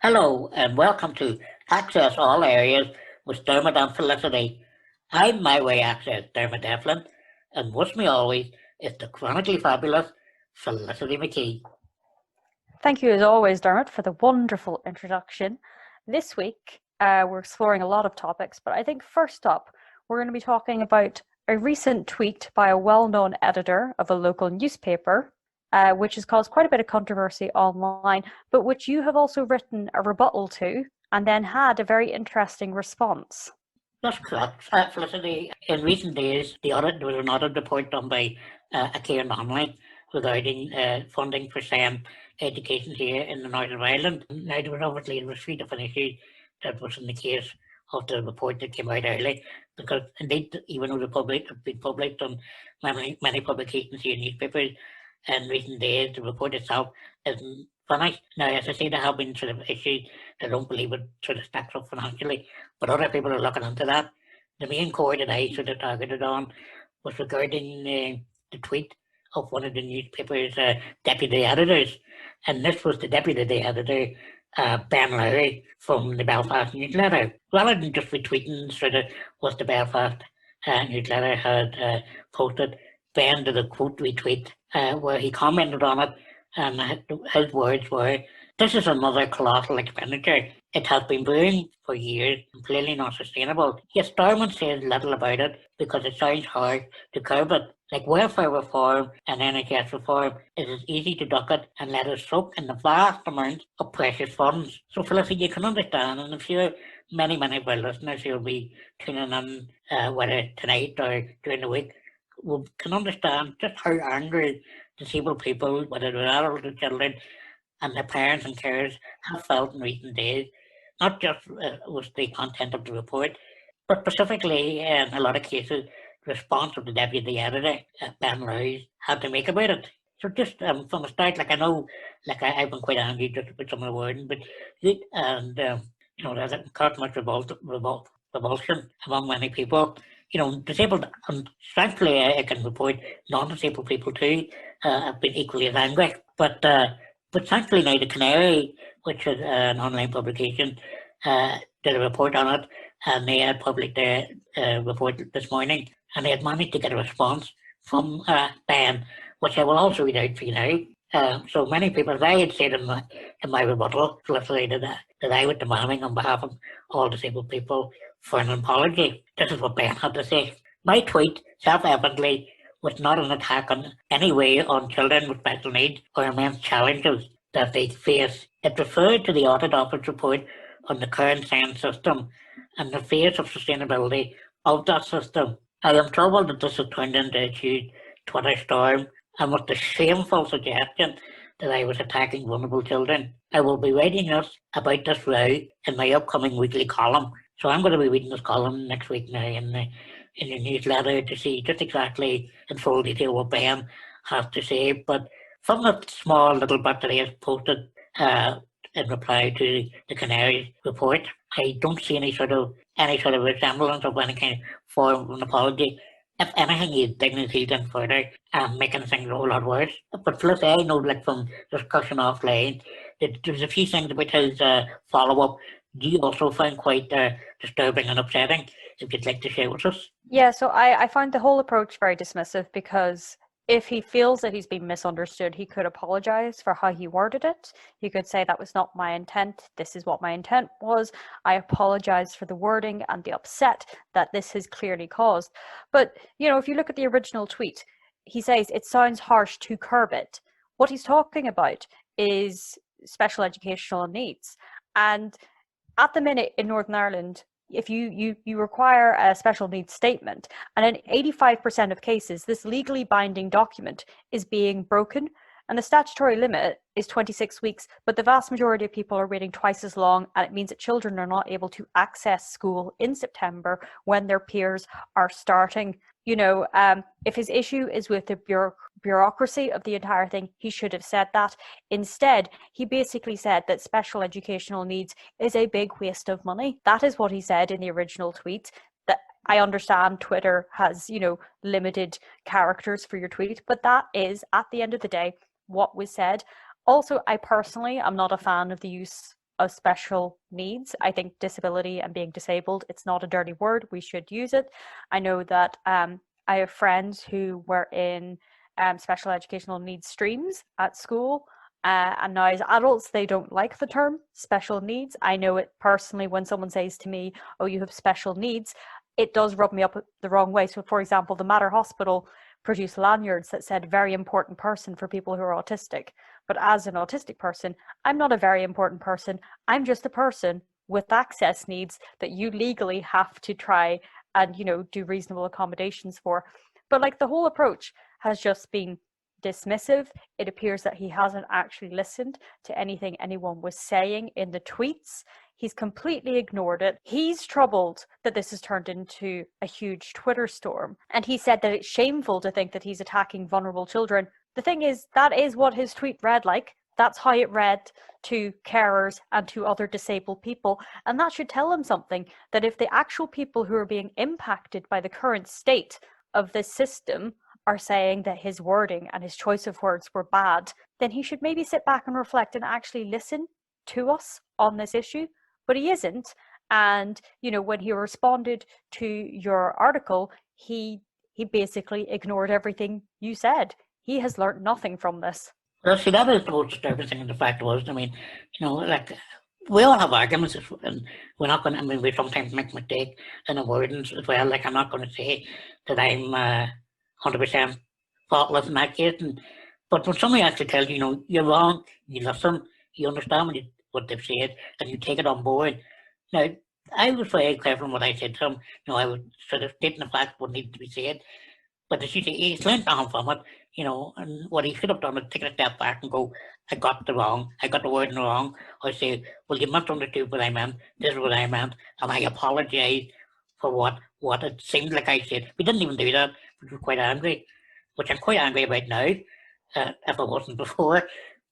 Hello and welcome to Access All Areas with Dermot and Felicity. I'm My Way Access Dermot Eflin, and with me always is the chronically fabulous Felicity McKee. Thank you as always, Dermot, for the wonderful introduction. This week, we're exploring a lot of topics, but I think first up, we're going to be talking about a recent tweet by a well-known editor of a local newspaper, which has caused quite a bit of controversy online, but which you have also written a rebuttal to and then had a very interesting response. That's correct, Felicity. In recent days, there was an audit report done by Kieran Donnelly regarding funding for STEM education here in the north of Ireland. Now, there was obviously a retreat of an issue that was in the case of the report that came out early, because indeed, even though the public have been published on many publications here in newspapers in recent days, the report itself isn't finished. Now, as I say, there have been sort of issues that I don't believe it sort of stacks up financially, but other people are looking into that. The main core that I sort of targeted on was regarding the tweet of one of the newspaper's deputy editors, and this was the deputy editor, Ben Lowry, from the Belfast newsletter. Rather than just retweeting sort of what the Belfast newsletter had posted, Ben did a quote retweet where he commented on it, and his words were, "This is another colossal expenditure. It has been brewing for years and clearly not sustainable. Yet Starman says little about it because it sounds hard to curb it. Like welfare reform and NHS reform, it is easy to duck it and let it soak in the vast amounts of precious funds." So Felicity, you can understand, and I'm sure many of our listeners who will be tuning in, whether tonight or during the week, can understand just how angry disabled people, whether they're adults or children, and their parents and carers have felt in recent days, not just with the content of the report, but specifically in a lot of cases, the response of the deputy editor, Ben Lowry, had to make about it. So just from the start, like I know, like I've been quite angry just with some of the wording, but there's caused much revulsion among many people. Disabled, and thankfully I can report non-disabled people too have been equally as angry. But thankfully now the Canary, which is an online publication, did a report on it, and they had published their report this morning, and they had managed to get a response from Ben, which I will also read out for you now. So many people, as I had said in my rebuttal, solicited that I was demanding on behalf of all disabled people for an apology. This is what Ben had to say. "My tweet, self-evidently, was not an attack on any way on children with special needs or immense challenges that they face. It referred to the Audit Office report on the current science system and the face of sustainability of that system. I am troubled that this has turned into a huge Twitter storm and with the shameful suggestion that I was attacking vulnerable children. I will be writing about this row in my upcoming weekly column." So I'm going to be reading this column next week now in the newsletter to see just exactly in full detail what Ben has to say. But from the small little bit that he has posted in reply to the Canary report, I don't see any sort of resemblance of any kind of form of an apology. If anything, he's digging his heels in further and making things a whole lot worse. But Felicity, I know, like from discussion offline, that there's a few things about his follow-up do you also find quite disturbing and upsetting, if you'd like to share with us? Yeah, so I find the whole approach very dismissive, because if he feels that he's been misunderstood, he could apologize for how he worded it. He could say, "That was not my intent. This is what my intent was. I apologize for the wording and the upset that this has clearly caused." But, if you look at the original tweet, he says it sounds harsh to curb it. What he's talking about is special educational needs. And at the minute in Northern Ireland, if you require a special needs statement, and in 85% of cases, this legally binding document is being broken, and the statutory limit is 26 weeks, but the vast majority of people are waiting twice as long, and it means that children are not able to access school in September when their peers are starting. If his issue is with the bureaucracy of the entire thing, he should have said that. Instead, he basically said that special educational needs is a big waste of money. That is what he said in the original tweet. That I understand Twitter has, limited characters for your tweet, but that is, at the end of the day, what was said. Also, I personally am not a fan of the use of special needs. I think disability and being disabled, it's not a dirty word. We should use it. I know that I have friends who were in special educational needs streams at school. And now as adults, they don't like the term special needs. I know it personally when someone says to me, oh, you have special needs, it does rub me up the wrong way. So for example, the Mater Hospital produced lanyards that said very important person for people who are autistic. But as an autistic person, I'm not a very important person. I'm just a person with access needs that you legally have to try and, do reasonable accommodations for. But like the whole approach has just been dismissive. It appears that he hasn't actually listened to anything anyone was saying in the tweets. He's completely ignored it. He's troubled that this has turned into a huge Twitter storm. And he said that it's shameful to think that he's attacking vulnerable children. The thing is, that is what his tweet read like. That's how it read to carers and to other disabled people. And that should tell him something, that if the actual people who are being impacted by the current state of this system are saying that his wording and his choice of words were bad, then he should maybe sit back and reflect and actually listen to us on this issue. But he isn't. And, when he responded to your article, he basically ignored everything you said. He has learned nothing from this. Well, see, that is the most disturbing thing. And the fact was, we all have arguments, and we're not going to, we sometimes make mistakes in avoidance as well. Like, I'm not going to say that I'm 100% faultless in that case. But when somebody actually tells you, you're wrong, you listen, you understand what they've said, and you take it on board. Now, I was very clever in what I said to him. I was sort of stating the fact what needed to be said. But as you say, he's learned nothing from it, and what he should have done is take a step back and go, I got the wording wrong, or say, well, you misunderstood what I meant, this is what I meant, and I apologise for what it seemed like I said. We didn't even do that, which was quite angry, which I'm quite angry about now, if I wasn't before.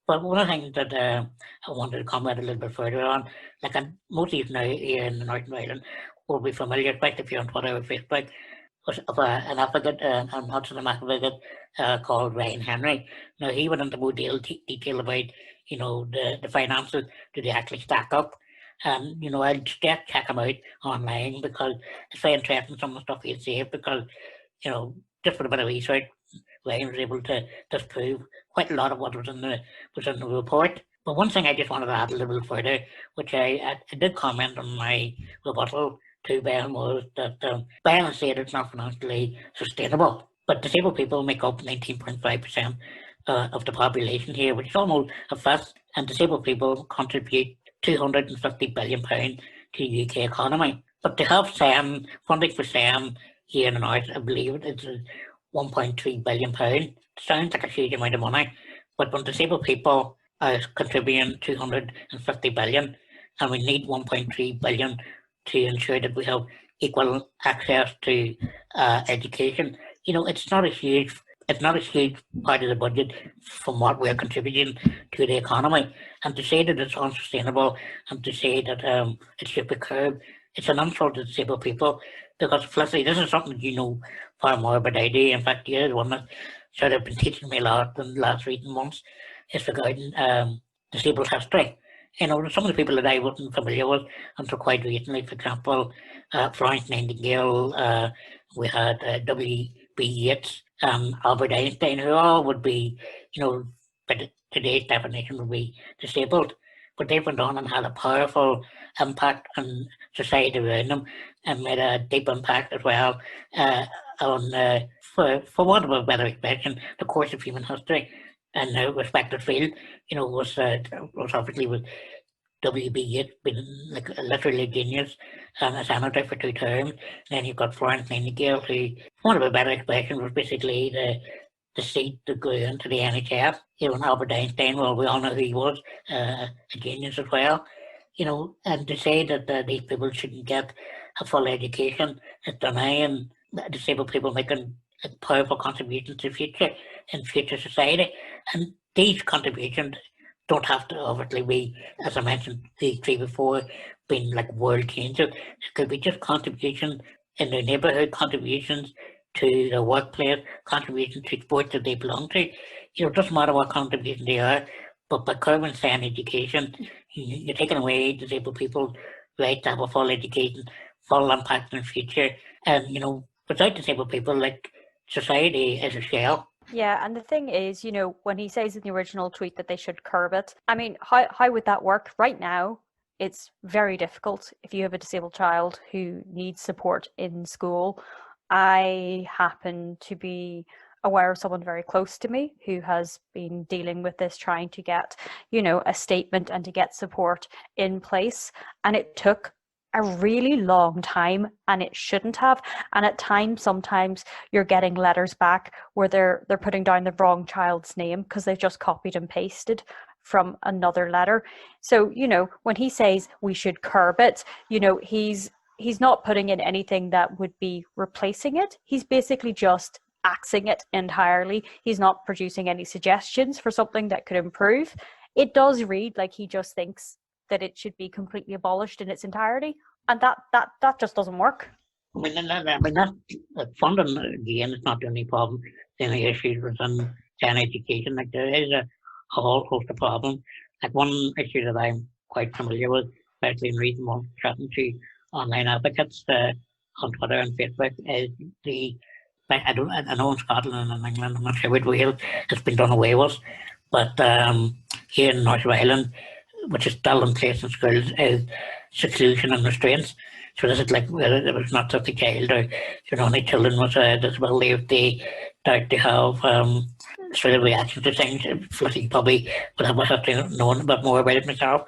But one of the things that I wanted to comment a little bit further on, like most of you now here in the Northern Ireland will be familiar, especially if you're on Twitter or Facebook, of an advocate, an autism advocate called Ryan Henry. Now, he went into more detail about, the finances, do they actually stack up? And, I'd check him out online because it's very interesting, some of the stuff he said, because, just for a bit of research, Ryan was able to disprove quite a lot of what was in the report. But one thing I just wanted to add a little bit further, which I did comment on my rebuttal to Ben, was that Ben said it's not financially sustainable. But disabled people make up 19.5% of the population here, which is almost a fifth, and disabled people contribute £250 billion to the UK economy. But to have funding for SEM here in the North, I believe it's £1.3 billion. Sounds like a huge amount of money, but when disabled people are contributing 250 billion, and we need 1.3 billion to ensure that we have equal access to education, it's not a huge part of the budget from what we're contributing to the economy. And to say that it's unsustainable and to say that it should be curbed, it's an insult to disabled people. Because Felicity, this is something you know far more about I do. In fact, you're the one that sort of been teaching me a lot in the last recent months is regarding disabled history. Some of the people that I wasn't familiar with until quite recently, for example, Florence Nightingale, we had W.B. Yeats, Albert Einstein, who all would be, by today's definition, would be disabled. But they went on and had a powerful impact on society around them and made a deep impact as well on, for want of a better expression, the course of human history in their respective field. Was obviously with W.B. Yeats being like literally genius and a senator for 2 terms. And then you've got Florence Nightingale, who, for want of a better expression, was basically the seat that grew into the NHS. And Albert Einstein, well, we all know who he was, a genius as well. And to say that these people shouldn't get a full education is denying disabled people making a powerful contribution to future society. And these contributions don't have to obviously be, as I mentioned the 3 before, being like world changers. It could be just contributions in their neighbourhood, contributions to the workplace, contributions to sports that they belong to. It doesn't matter what contribution they are, but by curbing SEN education, you're taking away disabled people's right to have a full education, full impact in the future. And, without disabled people, like, society is a shell. Yeah, and the thing is, when he says in the original tweet that they should curb it, I mean, how would that work? Right now, it's very difficult if you have a disabled child who needs support in school. I happen to be aware of someone very close to me who has been dealing with this, trying to get, a statement and to get support in place. And it took a really long time, and it shouldn't have. And at times, sometimes you're getting letters back where they're putting down the wrong child's name because they've just copied and pasted from another letter. So, when he says we should curb it, he's not putting in anything that would be replacing it. He's basically just axing it entirely. He's not producing any suggestions for something that could improve. It does read like he just thinks that it should be completely abolished in its entirety, and that just doesn't work. I mean, that funding again is not the only problem. The only issues within education, like there is a whole host of problems. Like one issue that I'm quite familiar with, especially in recent months, chatting to online advocates on Twitter and Facebook, is I know in Scotland and in England, I'm not sure with Wales, it's been done away with, but here in North Ireland, which is still in place in schools, is seclusion and restraints. So this is like, it was not just a child or any children with a disability, if they start to have sort of reactions to things. Felicity probably would have to know a bit more about it myself,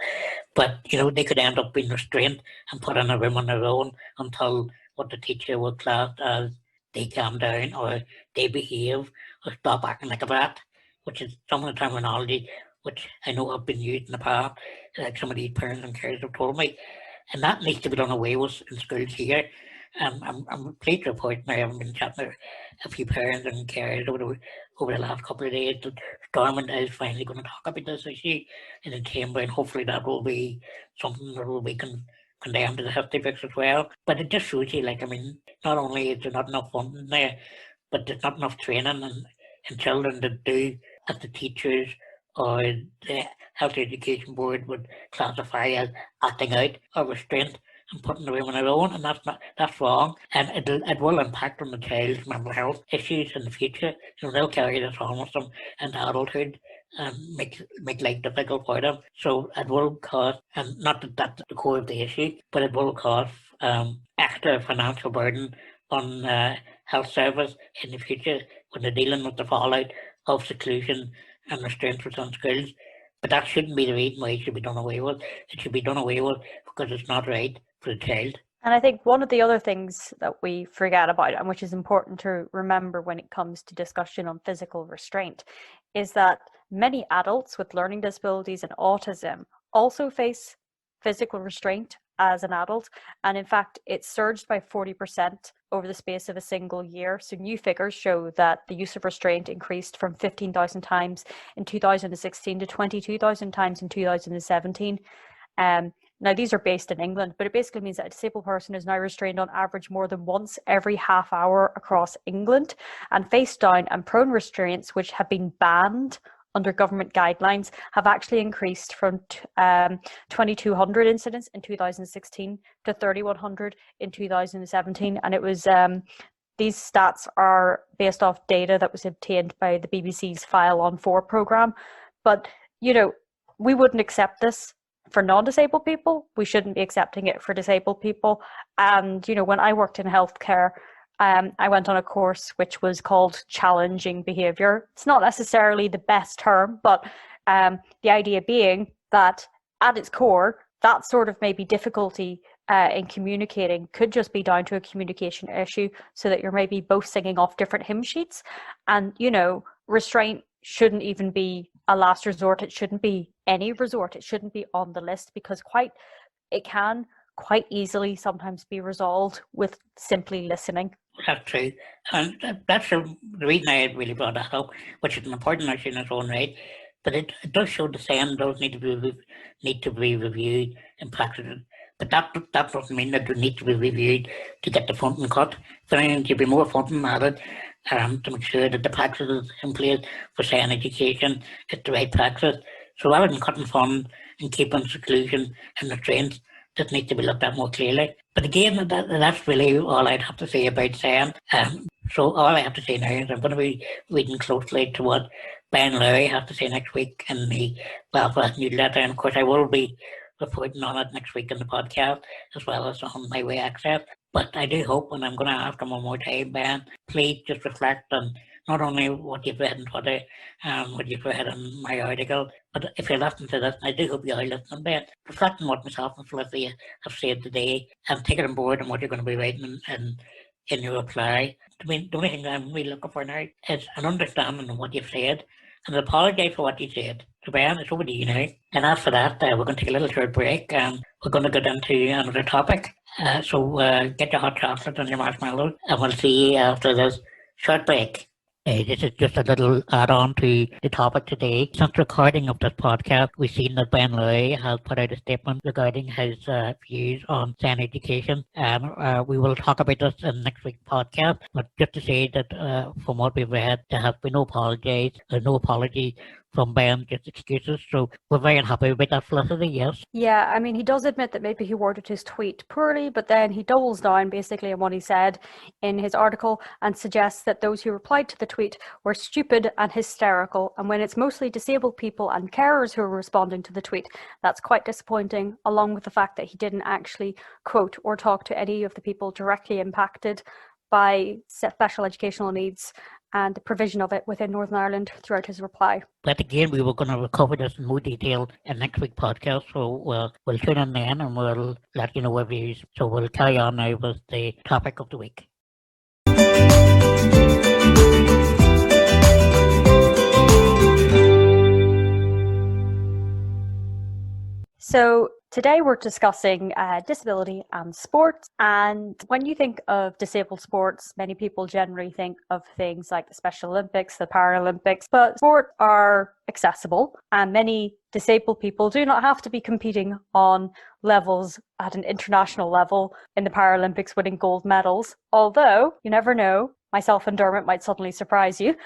but they could end up being restrained and put in a room on their own until what the teacher would class as they calm down or they behave or stop acting like a brat, which is some of the terminology which I know have been used in the past, like some of these parents and carers have told me. And that needs to be done away with in schools here. I'm pleased to report, and I haven't been chatting to a few parents and carers over the last couple of days, that Stormont is finally going to talk about this issue in the chamber, and hopefully that will be something that will be condemned to the history books as well. But it just shows you, not only is there not enough funding there, but there's not enough training and children to do as the teachers or the Health Education Board would classify as acting out or restraint and putting the room on their own, and that's wrong. And it will impact on the child's mental health issues in the future. They'll carry this on with them into adulthood and make life difficult for them. So it will cause, and not that that's the core of the issue, but it will cause extra financial burden on health service in the future when they're dealing with the fallout of seclusion and restraints within schools. But that shouldn't be the reason why it should be done away with. It should be done away with because it's not right for the child. And I think one of the other things that we forget about, and which is important to remember when it comes to discussion on physical restraint, is that many adults with learning disabilities and autism also face physical restraint as an adult. And in fact, it surged by 40% over the space of a single year. So new figures show that the use of restraint increased from 15,000 times in 2016 to 22,000 times in 2017. Now, these are based in England, but it basically means that a disabled person is now restrained on average more than once every half hour across England. And face down and prone restraints, which have been banned under government guidelines, have actually increased from 2,200 incidents in 2016 to 3,100 in 2017. And it was these stats are based off data that was obtained by the BBC's File on 4 programme. But, we wouldn't accept this for non-disabled people. We shouldn't be accepting it for disabled people. And, when I worked in healthcare, I went on a course which was called challenging behaviour. It's not necessarily the best term, but the idea being that at its core, that sort of maybe difficulty in communicating could just be down to a communication issue, so that you're maybe both singing off different hymn sheets. And, restraint shouldn't even be a last resort. It shouldn't be any resort. It shouldn't be on the list, because it can quite easily sometimes be resolved with simply listening. That's true. And that's the reason I really brought that up, which is an important issue in its own right. But it does show the same does need to be reviewed and practiced. But that doesn't mean that they need to be reviewed to get the funding cut. There needs to be more funding added to make sure that the practices in place for SEN education is the right practice. So rather than cutting funds and keeping seclusion in the trains just needs to be looked at more clearly. But again, that's really all I'd have to say about Sam. So all I have to say now is I'm going to be reading closely to what Ben Lowry has to say next week in the Belfast newsletter, and of course I will be reporting on it next week in the podcast as well as on my way access. But I do hope, and I'm going to ask him one more time, Ben, please just reflect on not only what you've read on Twitter and what you've read in my article, but if you're listening to this, I do hope you are listening, Ben, reflect on what myself and Felicity have said today and take it on board on what you're going to be writing in your reply. I mean, the only thing I'm really looking for now is an understanding of what you've said and apologise for what you said. So Ben, it's over to you now. And after that, we're going to take a little short break and we're going to get into another topic. So get your hot chocolate and your marshmallows and we'll see you after this short break. This is just a little add-on to the topic today. Since recording of this podcast, we've seen that Ben Lowry has put out a statement regarding his views on SEN education. We will talk about this in next week's podcast, but just to say that from what we've read, there has been no apology from Ben, just excuses. So we're very happy about that, Felicity, yes? Yeah, I mean, he does admit that maybe he worded his tweet poorly, but then he doubles down basically on what he said in his article and suggests that those who replied to the tweet were stupid and hysterical. And when it's mostly disabled people and carers who are responding to the tweet, that's quite disappointing, along with the fact that he didn't actually quote or talk to any of the people directly impacted by special educational needs and the provision of it within Northern Ireland throughout his reply. But again, we were going to cover this in more detail in next week's podcast, so we'll tune in then and we'll let you know our views. So we'll carry on now with the topic of the week. So today we're discussing disability and sports. And when you think of disabled sports, many people generally think of things like the Special Olympics, the Paralympics, but sports are accessible and many disabled people do not have to be competing on levels at an international level in the Paralympics winning gold medals. Although, you never know, myself and Dermot might suddenly surprise you.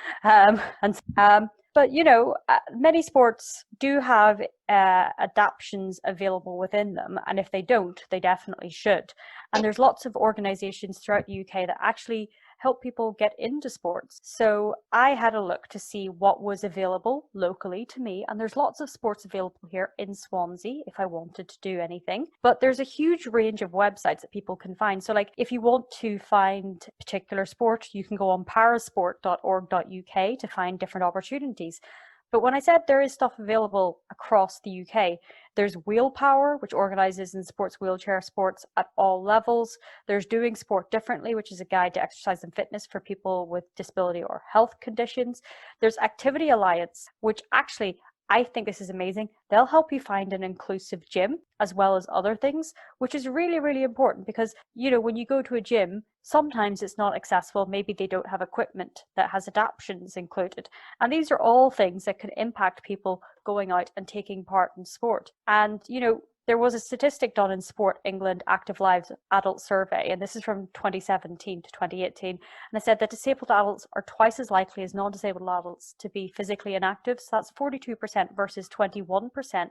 But, you know, many sports do have adaptations available within them. And if they don't, they definitely should. And there's lots of organisations throughout the UK that actually help people get into sports. So I had a look to see what was available locally to me. And there's lots of sports available here in Swansea if I wanted to do anything. But there's a huge range of websites that people can find. So like if you want to find a particular sport, you can go on parasport.org.uk to find different opportunities. But when I said there is stuff available across the UK, there's Wheelpower, which organises and supports wheelchair sports at all levels. There's Doing Sport Differently, which is a guide to exercise and fitness for people with disability or health conditions. There's Activity Alliance, which actually, I think this is amazing. They'll help you find an inclusive gym as well as other things, which is really, really important because, you know, when you go to a gym, sometimes it's not accessible. Maybe they don't have equipment that has adaptions included. And these are all things that can impact people going out and taking part in sport. And, you know, there was a statistic done in Sport England Active Lives Adult Survey, and this is from 2017 to 2018. And it said that disabled adults are twice as likely as non-disabled adults to be physically inactive. So that's 42% versus 21%.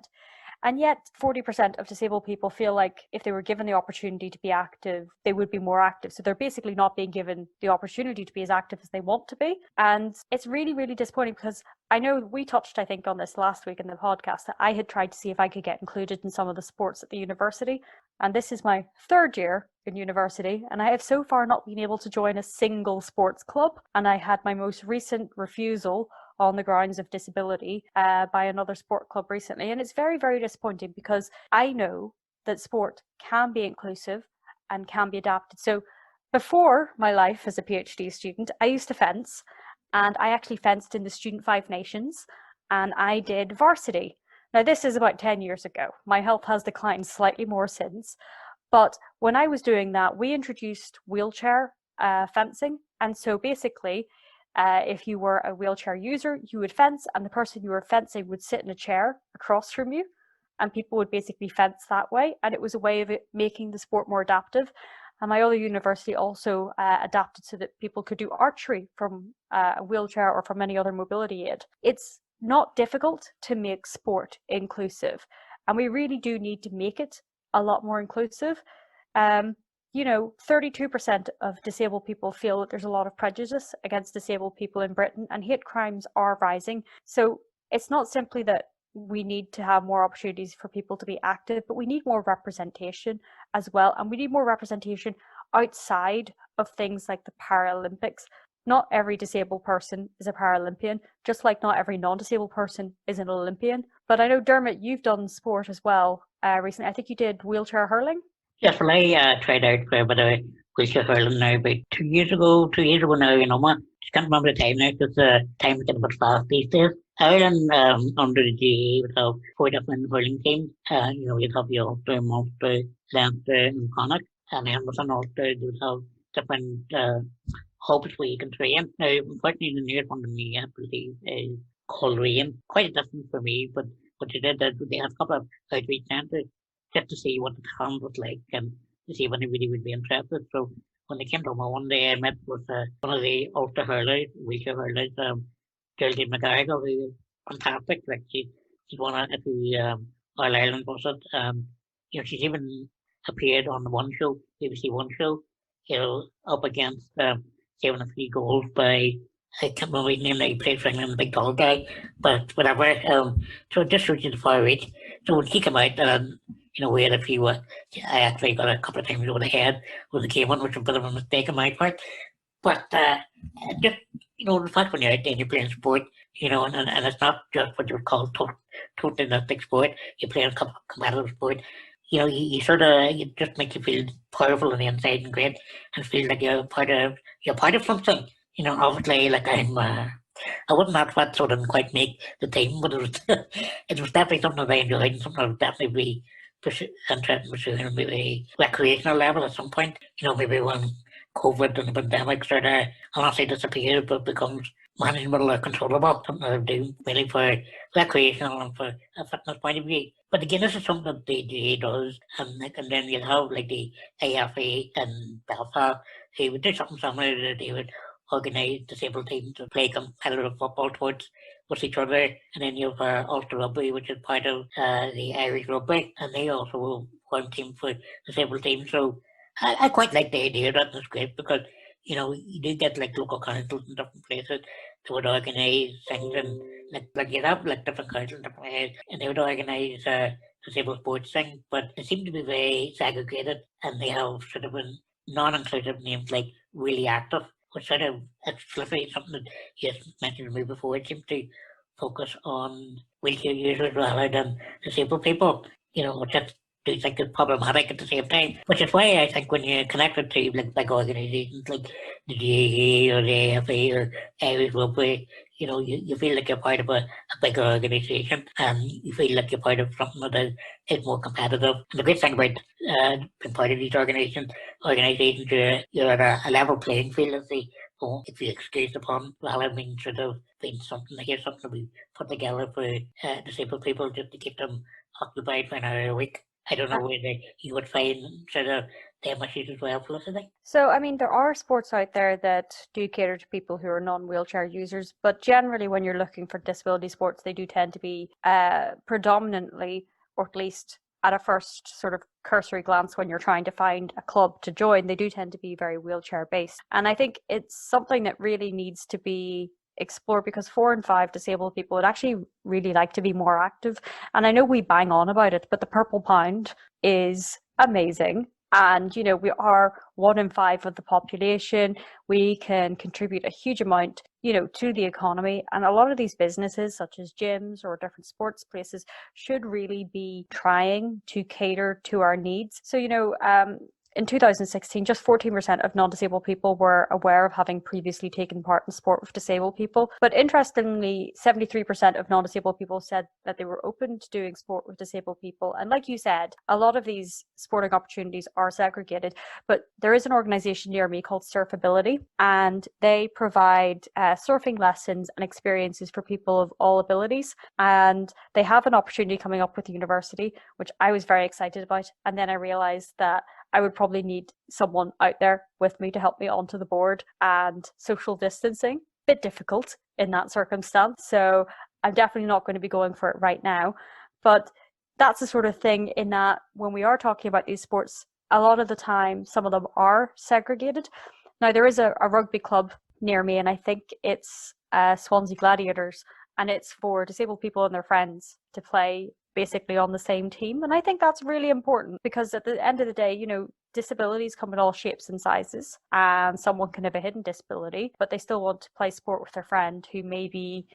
And yet 40% of disabled people feel like if they were given the opportunity to be active, they would be more active. So they're basically not being given the opportunity to be as active as they want to be. And it's really, really disappointing because I know we touched, I think, on this last week in the podcast that I had tried to see if I could get included in some of the sports at the university. And this is my third year in university. And I have so far not been able to join a single sports club. And I had my most recent refusal on the grounds of disability by another sport club recently. And it's very, very disappointing because I know that sport can be inclusive and can be adapted. So before my life as a PhD student, I used to fence, and I actually fenced in the Student Five Nations, and I did varsity. Now, this is about 10 years ago. My health has declined slightly more since. But when I was doing that, we introduced wheelchair fencing. And so basically, if you were a wheelchair user, you would fence, and the person you were fencing would sit in a chair across from you, and people would basically fence that way. And it was a way of making the sport more adaptive. And my other university also adapted so that people could do archery from a wheelchair or from any other mobility aid. It's not difficult to make sport inclusive. and we really do need to make it a lot more inclusive. 32% of disabled people feel that there's a lot of prejudice against disabled people in Britain, and hate crimes are rising. So it's not simply that we need to have more opportunities for people to be active, but we need more representation as well. And we need more representation outside of things like the Paralympics. Not every disabled person is a Paralympian, just like not every non-disabled person is an Olympian. But I know, Dermot, you've done sport as well recently. I think you did wheelchair hurling. Yes, well, I tried out for a bit of wheelchair hurling now about 2 years ago. 2 years ago now, I just can't remember the time now because time is getting a bit fast these days. Ireland, under the GAA, would have 4 different hurling teams. You'd have the Ulster, Munster, Leinster, and Connacht. And then within Ulster, they would have different hubs where you can train. Now, unfortunately, the nearest one to me, I believe, is Coleraine. Quite a distance for me, but what they did is they had a couple of outreach centres just to see what the town was like and to see if anybody would be interested. So when they came to me one day, I met with one of the Ulster hurlers, wheelchair hurlers, Geraldine McGarrigle, who was fantastic. Like she's won it at the All Ireland, was it? She's even appeared on the one show, BBC One show, up against saving a few goals by, I can't remember his name, he played for England, the big tall guy, but whatever. So it just shows you the far reach. So when he came out, we had a few, I actually got a couple of times over the head with the game one, which was a bit of a mistake on my part. But just, the fact when you're out there and you're playing sport, and it's not just what you would call totalistic sport, you're playing competitive sport, you sort of, it just makes you feel powerful on the inside and great and feel like you're part of something. Obviously, like I wasn't that fat, so I didn't quite make the team, but it was, it was definitely something that I enjoyed and something I would definitely be interested in pursuing maybe a recreational level at some point. Maybe when COVID and the pandemic sort of, I'll not say disappears, but becomes manageable or controllable, something that I do really for recreational and for a fitness point of view. But again, this is something that the GA does, and then you have like the AFA in Belfast, who would do something similar. They would organise disabled teams to play competitive football towards with each other, and then you have Ulster Rugby, which is part of the Irish Rugby, and they also form teams for disabled teams. So I quite like the idea that it's great because you do get like local councils in different places that would organise things, and like you have like different councils in different areas, and they would organise disabled sports things, but they seem to be very segregated, and they have sort of a non-inclusive names like Really Active, which sort of explicitly something that you mentioned to me before. It seems to focus on wheelchair users rather than disabled people, which I do think is problematic at the same time. Which is why I think when you're connected to like organisations like the GAA or the AFA or Irish Rugby, you feel like you're part of a bigger organisation, and you feel like you're part of something that is more competitive. And the great thing about being part of these organisations, you're at a level playing field, as they go, if you excuse upon, rather than sort of being something like here's something we put together for disabled people just to keep them occupied for an hour a week. I don't know whether you would find sort of them issues as well, Felicity. So, there are sports out there that do cater to people who are non-wheelchair users, but generally when you're looking for disability sports, they do tend to be predominantly, or at least at a first sort of cursory glance when you're trying to find a club to join, they do tend to be very wheelchair based. And I think it's something that really needs to be explore, because 4 in 5 disabled people would actually really like to be more active. And I know we bang on about it, but the Purple Pound is amazing. And, we are 1 in 5 of the population. We can contribute a huge amount, to the economy. And a lot of these businesses, such as gyms or different sports places, should really be trying to cater to our needs. So, in 2016, just 14% of non-disabled people were aware of having previously taken part in sport with disabled people. But interestingly, 73% of non-disabled people said that they were open to doing sport with disabled people. And like you said, a lot of these sporting opportunities are segregated. But there is an organisation near me called Surfability, and they provide surfing lessons and experiences for people of all abilities. And they have an opportunity coming up with the university, which I was very excited about. And then I realised that I would probably need someone out there with me to help me onto the board, and social distancing, bit difficult in that circumstance. So I'm definitely not going to be going for it right now. But that's the sort of thing in that when we are talking about these sports, a lot of the time, some of them are segregated. Now, there is a rugby club near me, and I think it's Swansea Gladiators, and it's for disabled people and their friends to play basically on the same team. And I think that's really important because at the end of the day, you know, disabilities come in all shapes and sizes, and someone can have a hidden disability, but they still want to play sport with their friend who maybe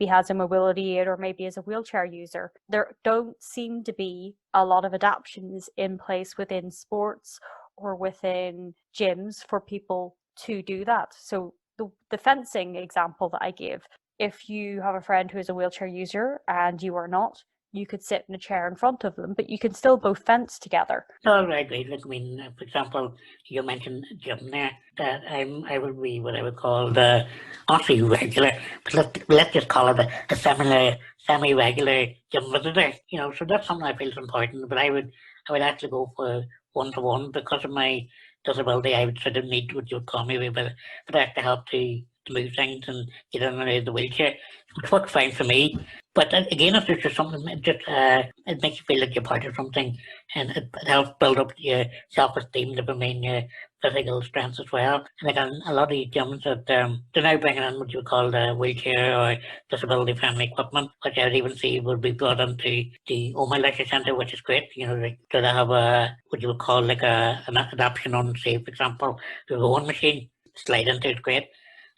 has a mobility aid or maybe is a wheelchair user. There don't seem to be a lot of adaptations in place within sports or within gyms for people to do that. So the fencing example that I give, if you have a friend who is a wheelchair user and you are not, you could sit in a chair in front of them, but you can still both fence together. Oh, right, right. Look, I mean, for example, you mentioned gym there, that I would be what I would call the, not really regular, but let's just call it a semi-regular gym visitor, you know, so that's something I feel is important, but I would actually go for one-to-one because of my disability. I would sort of need what you would call me a bit of extra help to move things and get in and out of the wheelchair, which works fine for me. But again, if there's just something, it makes you feel like you're part of something, and it helps build up your self-esteem to remain your physical strength as well. And again, a lot of these gyms that they're now bringing in what you would call the wheelchair or disability-friendly equipment, which I would even see would be brought into the Oma Leisure Centre, which is great. You know, so they have what you would call like an adaptation on, say, for example, the rowing machine, slide into it, great.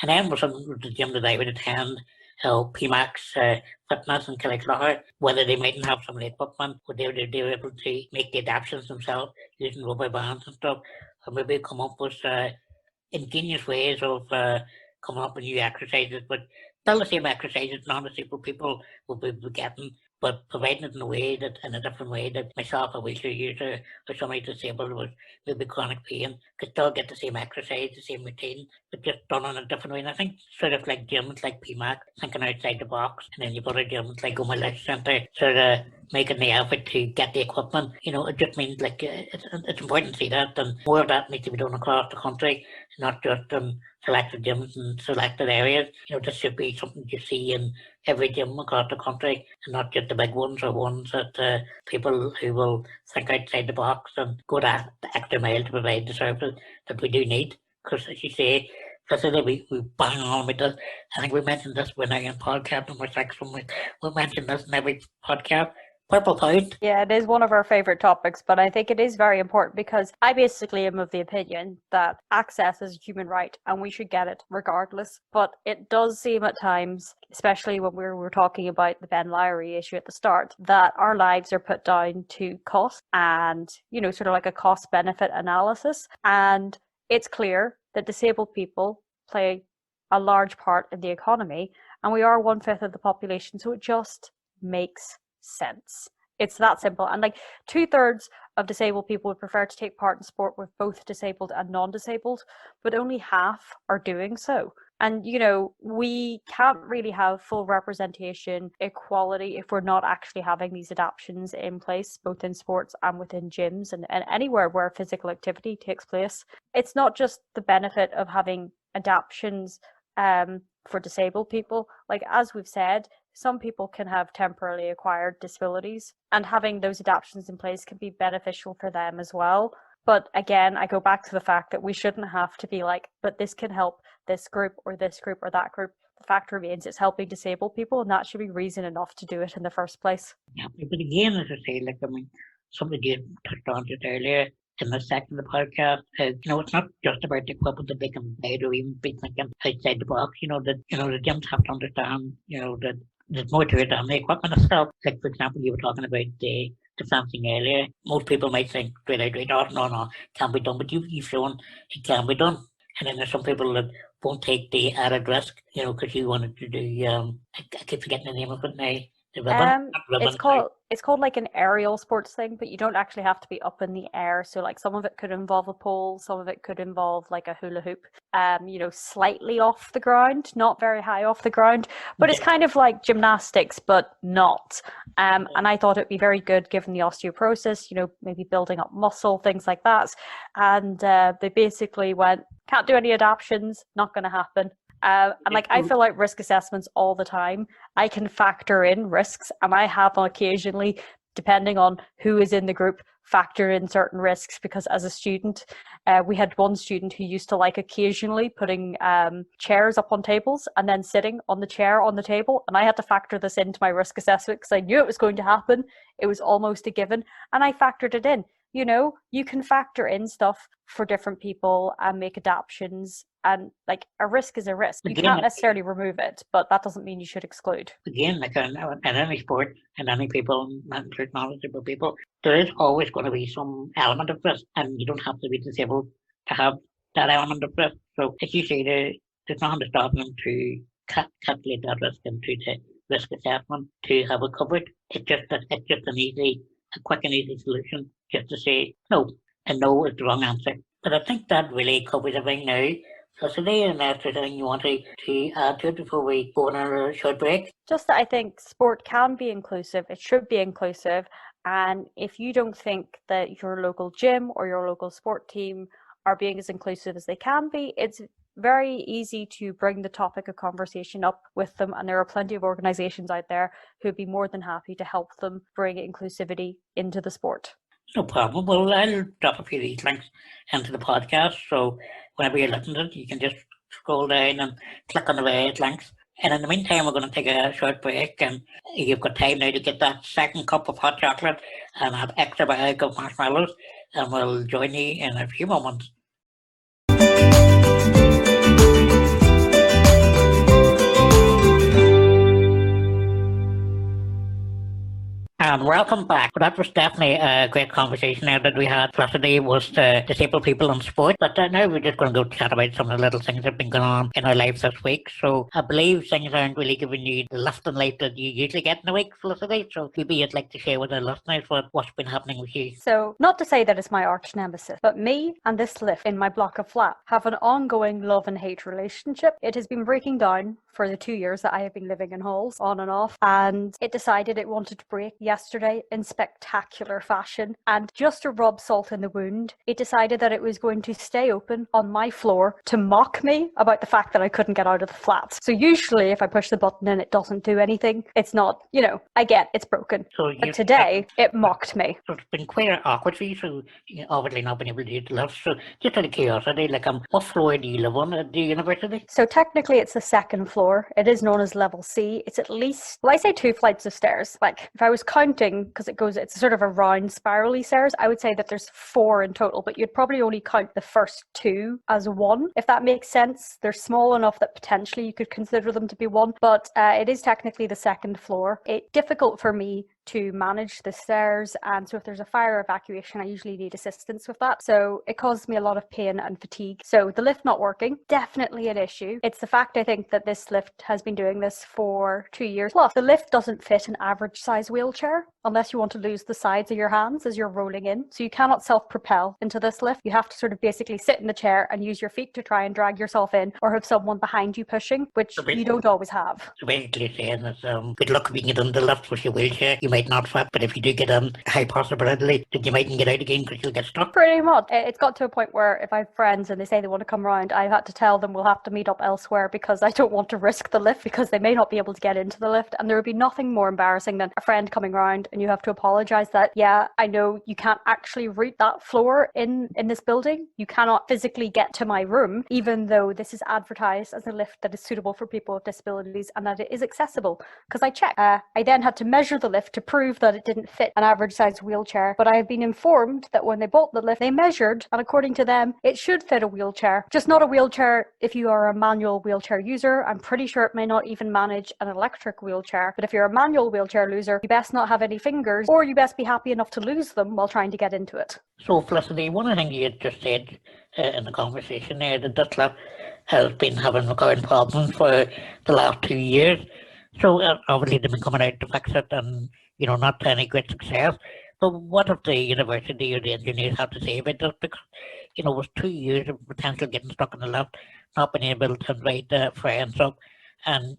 And then with the gym that I would attend, PMAX Fitness in Killyclogher, whether they mightn't have some of the equipment, but they were able to make the adaptations themselves using rubber bands and stuff, or maybe come up with ingenious ways of coming up with new exercises, but still the same exercises non-disabled people will be getting, but providing it in a different way that myself, a wheelchair user, or somebody disabled with maybe chronic pain, could still get the same exercise, the same routine, but just done in a different way. And I think sort of like gyms like PMAC, thinking outside the box, and then you've other gyms like Oma Leisure Centre, sort of making the effort to get the equipment. You know, it just means like it's important to see that, and more of that needs to be done across the country, not just in selected gyms and selected areas. You know, this should be something you see in every gym across the country, and not just the big ones or ones that people who will think outside the box and go that extra mile to provide the service that we do need. Because as you say, Felicity, we bang on with this. I think we mentioned this when I in podcast number 6, when we mentioned this in every podcast. Purple Pound. Yeah, it is one of our favourite topics, but I think it is very important because I basically am of the opinion that access is a human right and we should get it regardless. But it does seem at times, especially when we were talking about the Ben Lowry issue at the start, that our lives are put down to cost and, you know, sort of like a cost-benefit analysis. And it's clear that disabled people play a large part in the economy, and we are 1/5 of the population, so it just makes sense. It's that simple. And like 2/3 of disabled people would prefer to take part in sport with both disabled and non-disabled, but only half are doing so. And you know, we can't really have full representation, equality, if we're not actually having these adaptations in place, both in sports and within gyms and anywhere where physical activity takes place. It's not just the benefit of having adaptations for disabled people. Like, as we've said, some people can have temporarily acquired disabilities, and having those adaptations in place can be beneficial for them as well. But again, I go back to the fact that we shouldn't have to be like, but this can help this group or this group or that group. The fact remains it's helping disabled people, and that should be reason enough to do it in the first place. Yeah, but again, as I say, like, I mean, something you touched on just earlier in the section of the podcast, you know, it's not just about the equipment that they can buy or even be thinking outside the box. You know, that, you know, the gyms have to understand, you know, that there's more to it than the equipment itself. Like, for example, you were talking about the fencing earlier. Most people might think straight out, oh, no, it can't be done, but you've shown it can be done. And then there's some people that won't take the added risk, you know, because you wanted to do, I keep forgetting the name of it now. The ribbon, it's called like an aerial sports thing, but you don't actually have to be up in the air. So like some of it could involve a pole, some of it could involve like a hula hoop, you know, slightly off the ground, not very high off the ground, but it's kind of like gymnastics, but not. And I thought it'd be very good given the osteoporosis, you know, maybe building up muscle, things like that. And they basically went, can't do any adaptations, not going to happen. And like, I fill out risk assessments all the time. I can factor in risks, and I have occasionally depending on who is in the group, factor in certain risks, because as a student, we had one student who used to like occasionally putting chairs up on tables and then sitting on the chair on the table, and I had to factor this into my risk assessment because I knew it was going to happen. It was almost a given, and I factored it in. You know, you can factor in stuff for different people and make adaptations, and like a risk is a risk. You can't necessarily remove it, but that doesn't mean you should exclude. Again, like in any sport, and any people, not knowledgeable people, there is always going to be some element of risk, and you don't have to be disabled to have that element of risk. So as you say, there's nothing to stop them to calculate that risk into the risk assessment to have it covered. It's just a quick and easy solution, just to say no, and no is the wrong answer. But I think that really covers everything now. Felicity, unless there's anything you want to add to it before we go on a short break? Just that I think sport can be inclusive, it should be inclusive, and if you don't think that your local gym or your local sport team are being as inclusive as they can be, it's very easy to bring the topic of conversation up with them, and there are plenty of organisations out there who'd be more than happy to help them bring inclusivity into the sport. No problem. Well, I'll drop a few of these links into the podcast, so whenever you're listening to it, you can just scroll down and click on the various links. And in the meantime, we're going to take a short break, and you've got time now to get that second cup of hot chocolate and have extra bag of marshmallows, and we'll join you in a few moments. And welcome back. That was definitely a great conversation there that we had. Felicity was the disabled people in sport. But now we're just going to go chat about some of the little things that have been going on in our lives this week. So I believe things aren't really giving you the lift in life that you usually get in a week, Felicity. So maybe you'd like to share with our listeners what's been happening with you. So not to say that it's my arch nemesis, but me and this lift in my block of flat have an ongoing love and hate relationship. It has been breaking down for the 2 years that I have been living in halls, on and off, and it decided it wanted to break yesterday in spectacular fashion. And just to rub salt in the wound, it decided that it was going to stay open on my floor to mock me about the fact that I couldn't get out of the flat. So usually if I push the button and it doesn't do anything, it's not, I get it's broken. So but today it mocked me. So it's been quite awkward for you, so obviously not been able to use the lift. So just out of curiosity, what floor do you live on at the university? So technically it's the second floor. It is known as level C. It's at least, I say 2 flights of stairs. Like if I was counting, because it's sort of a round spirally stairs, I would say that there's 4 in total, but you'd probably only count the first 2 as 1, if that makes sense. They're small enough that potentially you could consider them to be 1, but it is technically the second floor. It's difficult for me to manage the stairs, and so if there's a fire evacuation, I usually need assistance with that. So it causes me a lot of pain and fatigue. So the lift not working, definitely an issue. It's the fact, I think, that this lift has been doing this for 2 years. Plus, the lift doesn't fit an average size wheelchair unless you want to lose the sides of your hands as you're rolling in. So you cannot self-propel into this lift. You have to sort of basically sit in the chair and use your feet to try and drag yourself in, or have someone behind you pushing, which you don't always have. So basically saying that good luck if you get on the lift with your wheelchair. You might not fit, but if you do get on, high possibility that you mightn't get out again because you'll get stuck. Pretty much. It's got to a point where if I have friends and they say they want to come around, I've had to tell them we'll have to meet up elsewhere because I don't want to risk the lift, because they may not be able to get into the lift. And there would be nothing more embarrassing than a friend coming around and you have to apologise that, yeah, I know you can't actually route that floor in this building. You cannot physically get to my room, even though this is advertised as a lift that is suitable for people with disabilities and that it is accessible. Because I checked. I then had to measure the lift to prove that it didn't fit an average size wheelchair. But I have been informed that when they bought the lift, they measured, and according to them, it should fit a wheelchair. Just not a wheelchair if you are a manual wheelchair user. I'm pretty sure it may not even manage an electric wheelchair. But if you're a manual wheelchair user, you best not have any fingers, or you best be happy enough to lose them while trying to get into it. So Felicity, one of the things you had just said in the conversation there, that this lift has been having recurring problems for the last 2 years. So obviously they've been coming out to fix it, and not to any great success. But what if the university or the engineers have to say about this? Because it was 2 years of potential getting stuck in the lift, not being able to invite friends up, and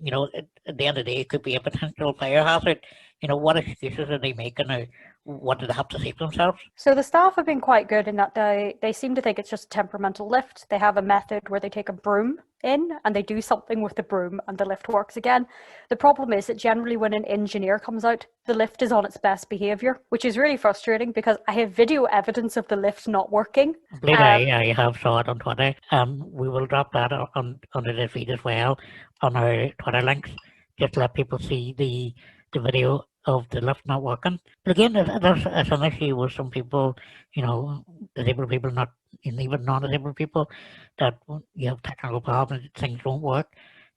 at the end of the day it could be a potential fire hazard. What excuses are they making, or what did they have to say for themselves? So the staff have been quite good in that they seem to think it's just a temperamental lift. They have a method where they take a broom in and they do something with the broom and the lift works again. The problem is that generally when an engineer comes out, the lift is on its best behaviour, which is really frustrating because I have video evidence of the lift not working. I believe I have saw it on Twitter. We will drop that under the feed as well on our Twitter links, just to let people see the video of the lift not working. But again, it's an issue with some people, disabled people, not even non-disabled people, that you have technical problems, things don't work,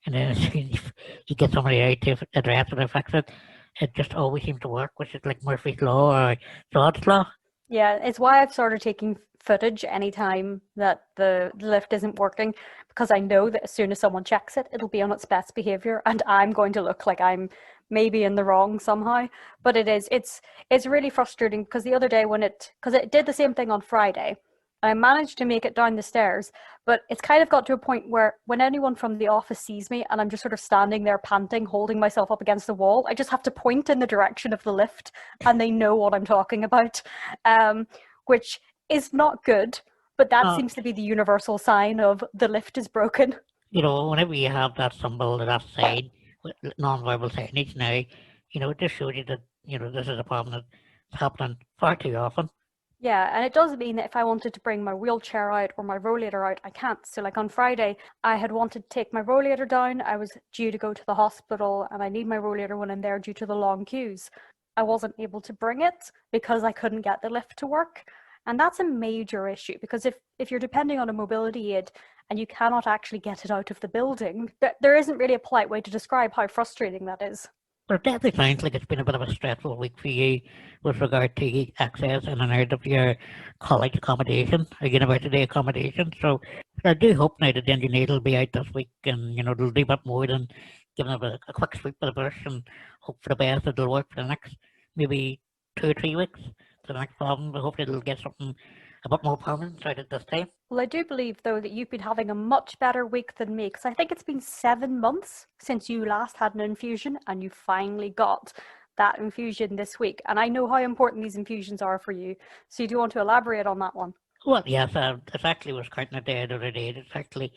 and then as soon as you get somebody out to address it or fix it, it just always seems to work, which is like Murphy's Law or God's Law. Yeah, it's why I've started taking footage anytime that the lift isn't working, because I know that as soon as someone checks it, it'll be on its best behavior and I'm going to look like I'm maybe in the wrong somehow. But it's really frustrating because the other day because it did the same thing on Friday, I managed to make it down the stairs, but it's kind of got to a point where when anyone from the office sees me and I'm just sort of standing there panting, holding myself up against the wall, I just have to point in the direction of the lift and they know what I'm talking about, which is not good, but that seems to be the universal sign of the lift is broken. Whenever you have that symbol, that sign, with non-verbal signage now, it just shows you that, this is a problem that's happening far too often. Yeah, and it does mean that if I wanted to bring my wheelchair out or my rollator out, I can't. So like on Friday, I had wanted to take my rollator down. I was due to go to the hospital and I need my rollator when I'm there due to the long queues. I wasn't able to bring it because I couldn't get the lift to work. And that's a major issue because if you're depending on a mobility aid and you cannot actually get it out of the building, there isn't really a polite way to describe how frustrating that is. But it definitely sounds like it's been a bit of a stressful week for you with regard to access in and out of your college accommodation or university accommodation. So I do hope now that the engineers will be out this week and, they'll do a bit more than giving it a quick sweep of the brush and hope for the best that it'll work for the next maybe 2 or 3 weeks to the next problem. But hopefully it'll get something a bit more permanent out at this time. Well, I do believe, though, that you've been having a much better week than me, because I think it's been 7 months since you last had an infusion, and you finally got that infusion this week. And I know how important these infusions are for you. So you do want to elaborate on that one? Well, yes, it actually was counting it there the other day. It's actually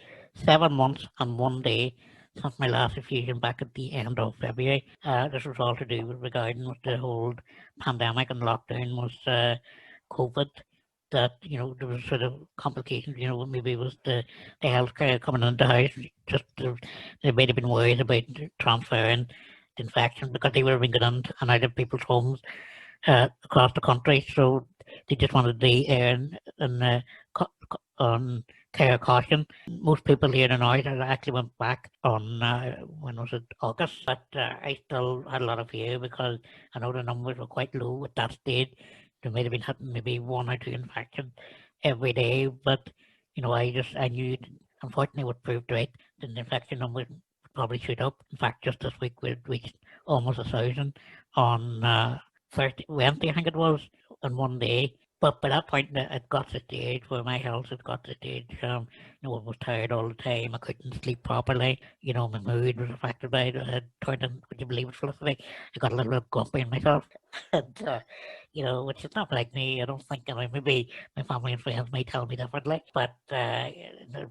7 months and 1 day since my last infusion back at the end of February. This was all to do with regarding with the whole pandemic and lockdown was COVID. That there was sort of complications. Maybe it was the healthcare coming into the house. Just they might have been worried about transferring the infection because they were being in and out of people's homes across the country. So they just wanted the air on care caution. Most people here in Ireland actually went back on when was it, August. But I still had a lot of fear because I know the numbers were quite low at that stage. There might have been hitting maybe 1 or 2 infections every day, but I knew unfortunately would prove right that the infection numbers would probably shoot up. In fact, just this week we reached almost 1,000 on Wednesday, I think it was, in 1 day. But by that point, it got to the stage where my health had got to the stage. I was tired all the time. I couldn't sleep properly. My mood was affected by it. I had turned in, would you believe it, Felicity? I got a little bit grumpy in myself. And, which is not like me. I don't think, maybe my family and friends may tell me differently. But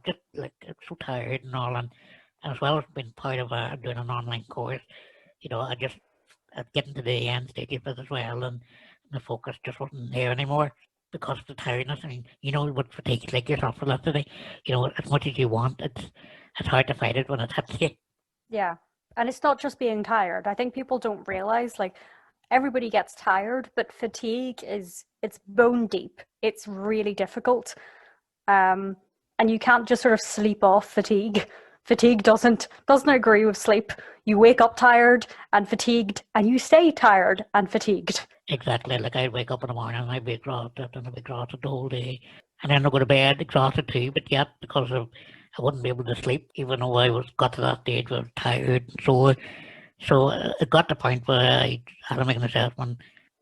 just like, I'm so tired and all. And as well as being part of doing an online course, I just getting to the end stages of it as well. And the focus just wasn't there anymore because of the tiredness. I mean, what fatigue like yourself, Felicity, as much as you want, it's hard to fight it when it hits you. Yeah, and it's not just being tired. I think people don't realize, like, everybody gets tired, but fatigue it's bone deep. It's really difficult, and you can't just sort of sleep off fatigue. Fatigue doesn't agree with sleep. You wake up tired and fatigued, and you stay tired and fatigued. Exactly. Like I'd wake up in the morning and I'd be exhausted and I'd be exhausted the whole day. And then I'd go to bed exhausted too, but yet because of I wouldn't be able to sleep, even though got to that stage where I was tired and sore. So it got to the point where I had to make an assessment,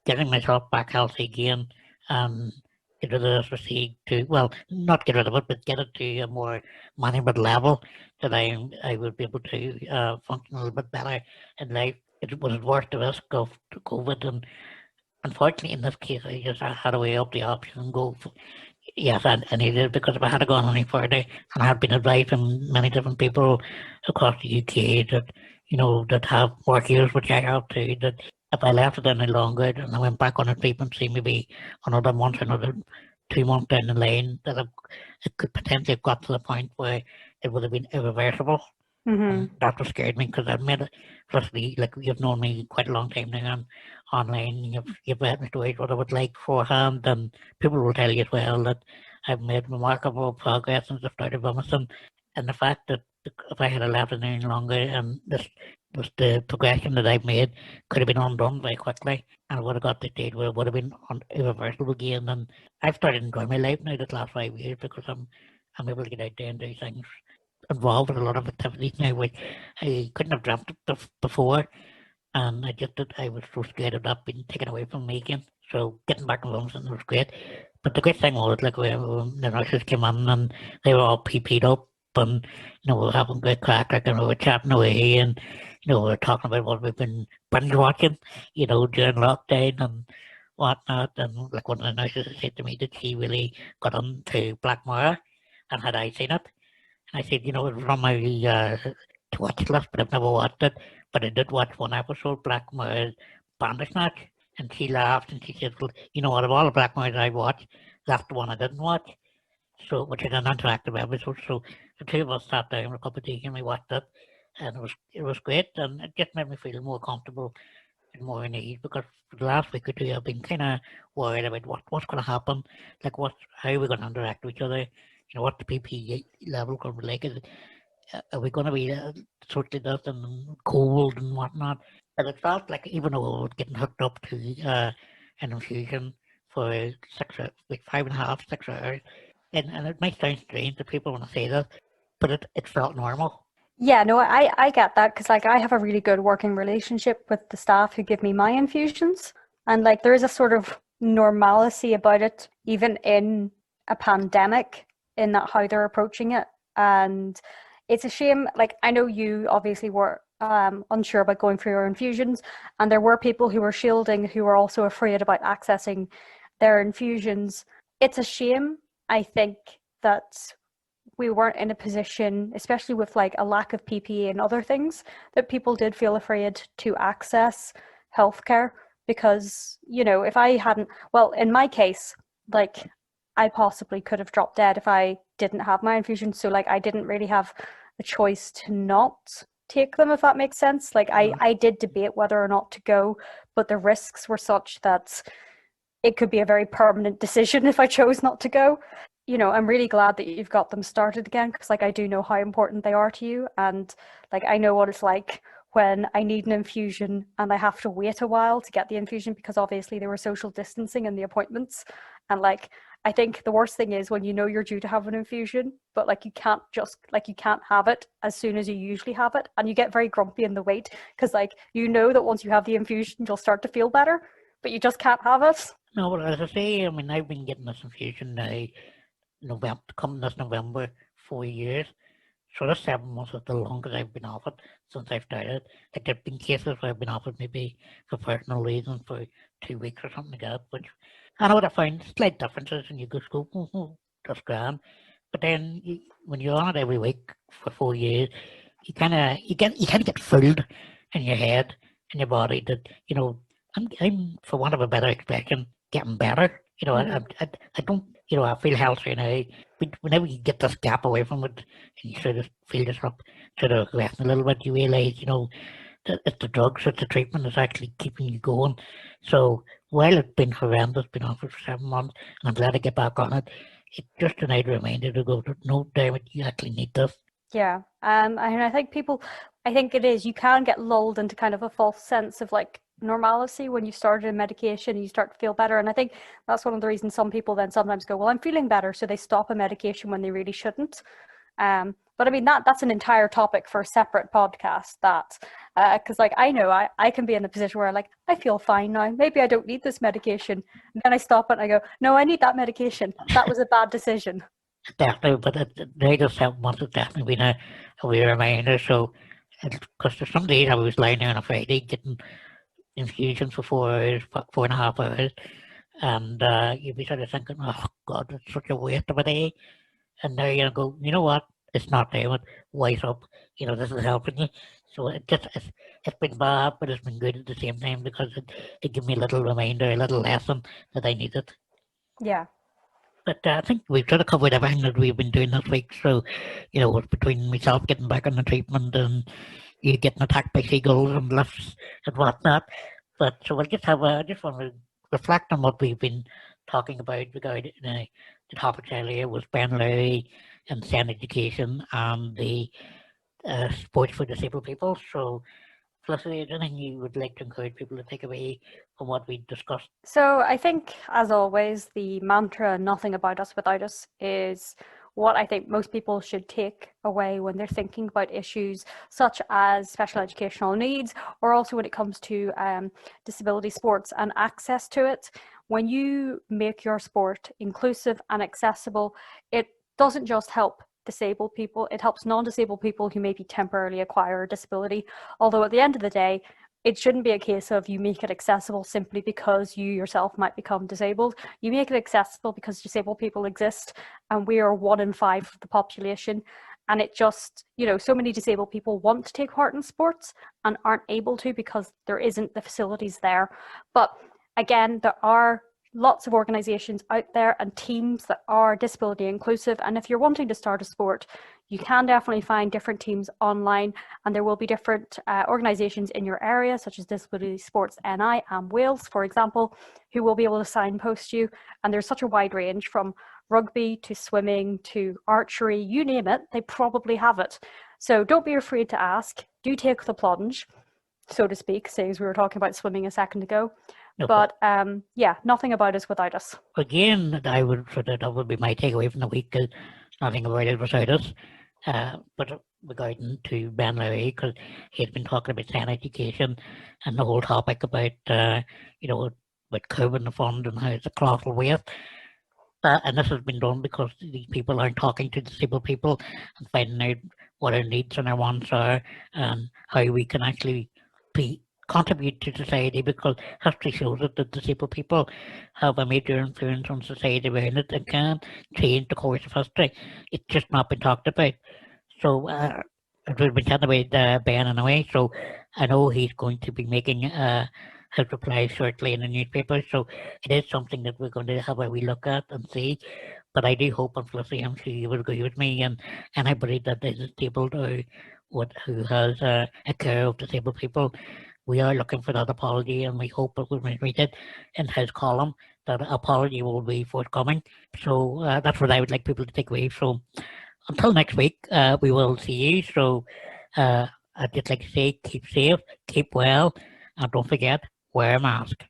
getting myself back healthy again, and get rid of this fatigue to, well, not get rid of it, but get it to a more manageable level that I would be able to function a little bit better in life. It was worth the risk of COVID and unfortunately, in this case, I just had to weigh up the option and go. Yes, I needed it, because if I had gone any further, and I had been advised from many different people across the UK that, that have work years, which I have too, that if I left it any longer and I went back on a treatment, say maybe another month, another 2 months down the line, that it could potentially have got to the point where it would have been irreversible. Mm-hmm. That was scared me, because I've made it, firstly, like, you've known me quite a long time now, and online, you've read my stories, what I would like beforehand, and people will tell you as well that I've made remarkable progress since I started vomiting. And the fact that if I had left it any longer, and this was the progression that I've made, could have been undone very quickly, and I would have got to the stage where it would have been irreversible again. And I've started enjoying my life now the last 5 years, because I'm able to get out there and do things, involved with a lot of activities now, which I couldn't have dreamt of before. And I was so scared of that being taken away from me again. So getting back involved in it was great. But the great thing was, like, when the nurses came in and they were all PP'd up, and, we were having a great crack, like, and we were chatting away, and, we were talking about what we've been binge watching, during lockdown and whatnot. And, like, one of the nurses said to me that she really got into Black Mirror, and had I seen it. I said, it was on my to watch list, but I've never watched it. But I did watch one episode, Black Mirror Bandersnatch, and she laughed and she said, well, out of all the Black Mirrors I watched, that's the one I didn't watch. So, which is an interactive episode. So the two of us sat down with a cup of tea and we watched it, and it was great, and it just made me feel more comfortable and more in ease, because for the last week or two I've been kind of worried about what's going to happen, like how are we going to interact with each other, what the PP level going to be like. Are we going to be socially distant and cold and whatnot? And it felt like, even though I was getting hooked up to an infusion for 5.5, 6 hours, and it might sound strange to people when I say that, but it felt normal. Yeah, no, I get that, because like I have a really good working relationship with the staff who give me my infusions, and like there is a sort of normalcy about it, even in a pandemic, in that how they're approaching it. And it's a shame, like I know you obviously were unsure about going for your infusions, and there were people who were shielding who were also afraid about accessing their infusions. It's a shame, I think, that we weren't in a position, especially with like a lack of PPE and other things, that people did feel afraid to access healthcare. Because, if I hadn't, well, in my case, like I possibly could have dropped dead if I didn't have my infusion. So like I didn't really have a choice to not take them, if that makes sense. Like I did debate whether or not to go, but the risks were such that it could be a very permanent decision if I chose not to go. I'm really glad that you've got them started again, because like I do know how important they are to you, and like I know what it's like when I need an infusion and I have to wait a while to get the infusion, because obviously they were social distancing in the appointments. And like I think the worst thing is when you're due to have an infusion, but like you can't have it as soon as you usually have it, and you get very grumpy in the wait, because like that once you have the infusion you'll start to feel better, but you just can't have it. No, but as I say, I mean, I've been getting this infusion now, coming this November, 4 years. So this 7 months is the longest I've been off it since I've started. Like, there've been cases where I've been off it maybe for personal reasons for 2 weeks or something like that. Which I know what I find slight differences, and you just go, that's grand. But then when you're on it every week for 4 years, you kind of get fooled in your head and your body that I'm, for want of a better expression, getting better. I don't, I feel healthier now. But whenever you get this gap away from it, and you sort of feel yourself sort of resting a little bit, you realise, that it's the drugs, it's the treatment that's actually keeping you going. So while it's been horrendous, been on for 7 months, and I'm glad to get back on it, it's just a nice reminder to go, no, damn it, you actually need this. Yeah, and I think it is, you can get lulled into kind of a false sense of like normalcy when you started a medication and you start to feel better. And I think that's one of the reasons some people then sometimes go, well, I'm feeling better, so they stop a medication when they really shouldn't. But I mean, that's an entire topic for a separate podcast, that because like I know I can be in a position where like I feel fine now, maybe I don't need this medication, and then I stop it and I go, no, I need that medication, that was a bad decision. Definitely, but they just have months has definitely been a wee reminder. So, because there's some days I was lying there on a Friday getting infusions for 4 hours, 4.5 hours, and you'd be sort of thinking, oh God, it's such a waste of a day. And now you go, you know what? It's not doing it. Wise up. This is helping you. So it's been bad, but it's been good at the same time because it gave me a little reminder, a little lesson that I needed. Yeah. But I think we've sort of covered everything that we've been doing this week. So, between myself getting back on the treatment and you getting attacked by seagulls and lifts and whatnot. But so we'll I just want to reflect on what we've been talking about regarding the topics earlier was Ben Lowry and SEN education and the sports for disabled people. So, Felicity, is there anything you would like to encourage people to take away from what we discussed? So I think, as always, the mantra "nothing about us without us" is what I think most people should take away when they're thinking about issues such as special educational needs, or also when it comes to disability sports and access to it. When you make your sport inclusive and accessible, it doesn't just help disabled people, it helps non-disabled people who maybe temporarily acquire a disability. Although at the end of the day, it shouldn't be a case of you make it accessible simply because you yourself might become disabled. You make it accessible because disabled people exist, and we are 1 in 5 of the population. And it just, so many disabled people want to take part in sports and aren't able to because there isn't the facilities there. But again, there are lots of organizations out there and teams that are disability inclusive. And if you're wanting to start a sport, you can definitely find different teams online, and there will be different organizations in your area, such as Disability Sports NI and Wales, for example, who will be able to signpost you. And there's such a wide range from rugby to swimming to archery, you name it, they probably have it. So don't be afraid to ask. Do take the plunge, so to speak, say as we were talking about swimming a second ago. No, But yeah, nothing about us without us. again, that would be my takeaway from the week. Is nothing about it without us. But regarding to Ben Lowry, because he's been talking about SEN education and the whole topic about with COVID the fund and how it's a colossal waste. And this has been done because these people aren't talking to disabled people and finding out what our needs and our wants are and how we can actually contribute to society, because history shows that the disabled people have a major influence on society around it and can change the course of history. It's just not been talked about. So we've been chatting about Ben in a way, so I know he's going to be making his reply shortly in the newspaper, so it is something that we're going to have a wee look at and see. But I do hope, and Felicity, I'm sure you will agree with me, and anybody that is disabled or who has a care of disabled people, we are looking for that apology, and we hope that when we read it in his column, that apology will be forthcoming. So that's what I would like people to take away. So until next week, we will see you. So I'd just like to say, keep safe, keep well, and don't forget, wear a mask.